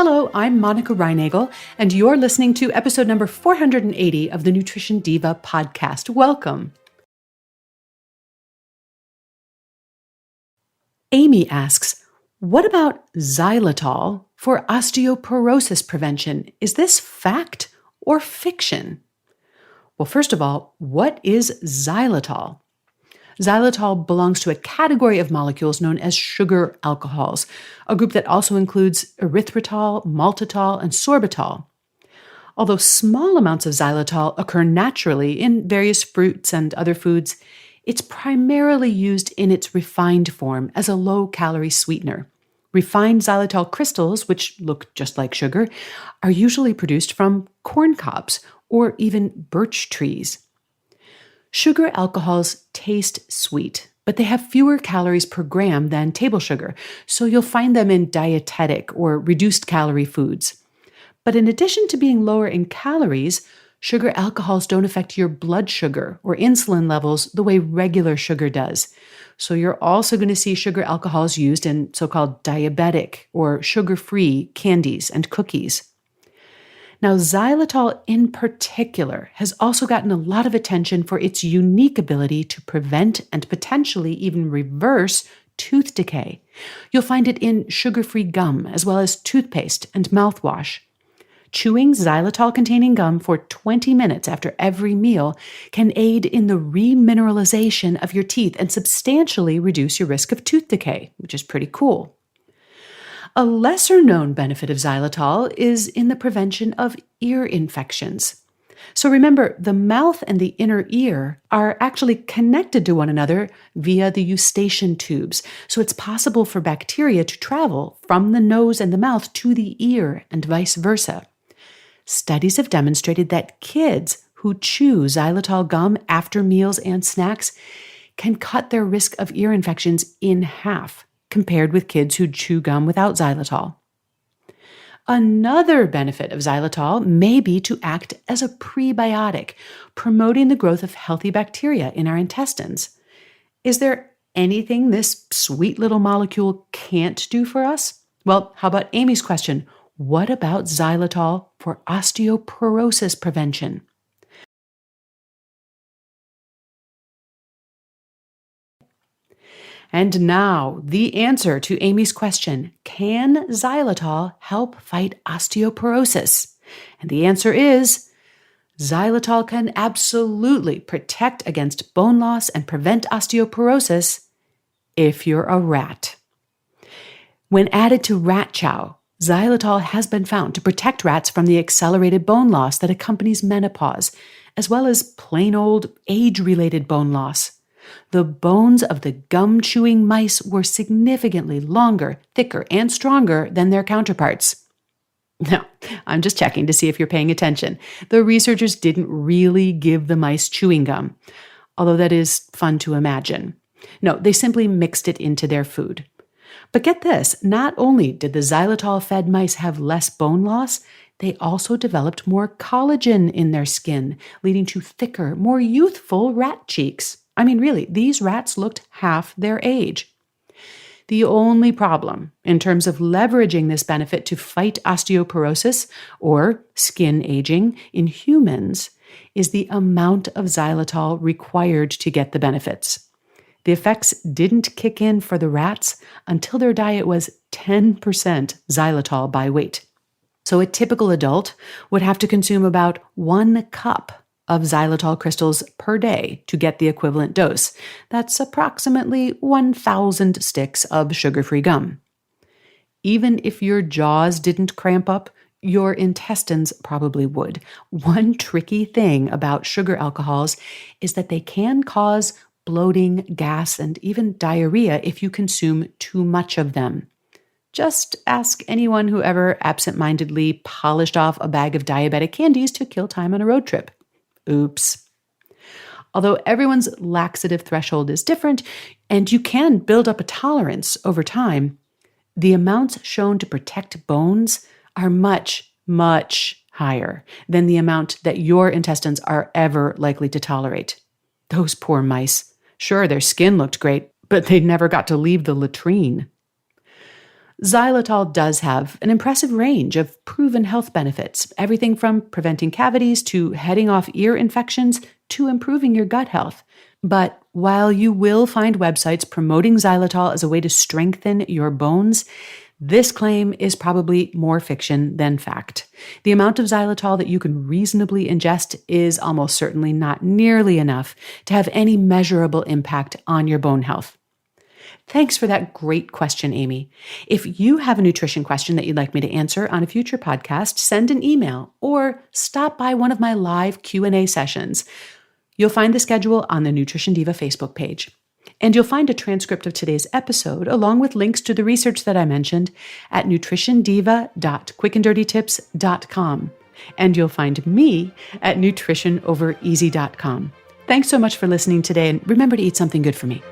Hello, I'm Monica Reinagel, and you're listening to episode number 480 of the Nutrition Diva podcast. Welcome. Amy asks, what about xylitol for osteoporosis prevention? Is this fact or fiction? Well, first of all, what is xylitol? Xylitol belongs to a category of molecules known as sugar alcohols, a group that also includes erythritol, maltitol, and sorbitol. Although small amounts of xylitol occur naturally in various fruits and other foods, it's primarily used in its refined form as a low-calorie sweetener. Refined xylitol crystals, which look just like sugar, are usually produced from corn cobs or even birch trees. Sugar alcohols taste sweet, but they have fewer calories per gram than table sugar, so you'll find them in dietetic or reduced calorie foods. But in addition to being lower in calories, sugar alcohols don't affect your blood sugar or insulin levels the way regular sugar does. So you're also going to see sugar alcohols used in so-called diabetic or sugar-free candies and cookies. Now, xylitol in particular has also gotten a lot of attention for its unique ability to prevent and potentially even reverse tooth decay. You'll find it in sugar-free gum as well as toothpaste and mouthwash. Chewing xylitol-containing gum for 20 minutes after every meal can aid in the remineralization of your teeth and substantially reduce your risk of tooth decay, which is pretty cool. A lesser-known benefit of xylitol is in the prevention of ear infections. So remember, the mouth and the inner ear are actually connected to one another via the eustachian tubes, so it's possible for bacteria to travel from the nose and the mouth to the ear and vice versa. Studies have demonstrated that kids who chew xylitol gum after meals and snacks can cut their risk of ear infections in half, compared with kids who chew gum without xylitol. Another benefit of xylitol may be to act as a prebiotic, promoting the growth of healthy bacteria in our intestines. Is there anything this sweet little molecule can't do for us? Well, how about Amy's question? What about xylitol for osteoporosis prevention? And now, the answer to Amy's question, can xylitol help fight osteoporosis? And the answer is, xylitol can absolutely protect against bone loss and prevent osteoporosis if you're a rat. When added to rat chow, xylitol has been found to protect rats from the accelerated bone loss that accompanies menopause, as well as plain old age-related bone loss. The bones of the gum-chewing mice were significantly longer, thicker, and stronger than their counterparts. No, I'm just checking to see if you're paying attention. The researchers didn't really give the mice chewing gum, although that is fun to imagine. No, they simply mixed it into their food. But get this, not only did the xylitol-fed mice have less bone loss, they also developed more collagen in their skin, leading to thicker, more youthful rat cheeks. I mean, really, these rats looked half their age. The only problem in terms of leveraging this benefit to fight osteoporosis or skin aging in humans is the amount of xylitol required to get the benefits. The effects didn't kick in for the rats until their diet was 10% xylitol by weight. So a typical adult would have to consume about 1 cup of xylitol crystals per day to get the equivalent dose. That's approximately 1,000 sticks of sugar-free gum. Even if your jaws didn't cramp up, your intestines probably would. One tricky thing about sugar alcohols is that they can cause bloating, gas, and even diarrhea if you consume too much of them. Just ask anyone who ever absent-mindedly polished off a bag of diabetic candies to kill time on a road trip. Oops. Although everyone's laxative threshold is different, and you can build up a tolerance over time, the amounts shown to protect bones are much, much higher than the amount that your intestines are ever likely to tolerate. Those poor mice. Sure, their skin looked great, but they never got to leave the latrine. Xylitol does have an impressive range of proven health benefits, everything from preventing cavities to heading off ear infections to improving your gut health. But while you will find websites promoting xylitol as a way to strengthen your bones, this claim is probably more fiction than fact. The amount of xylitol that you can reasonably ingest is almost certainly not nearly enough to have any measurable impact on your bone health. Thanks for that great question, Amy. If you have a nutrition question that you'd like me to answer on a future podcast, send an email or stop by one of my live Q&A sessions. You'll find the schedule on the Nutrition Diva Facebook page. And you'll find a transcript of today's episode, along with links to the research that I mentioned, at nutritiondiva.quickanddirtytips.com. And you'll find me at nutritionovereasy.com. Thanks so much for listening today, and remember to eat something good for me.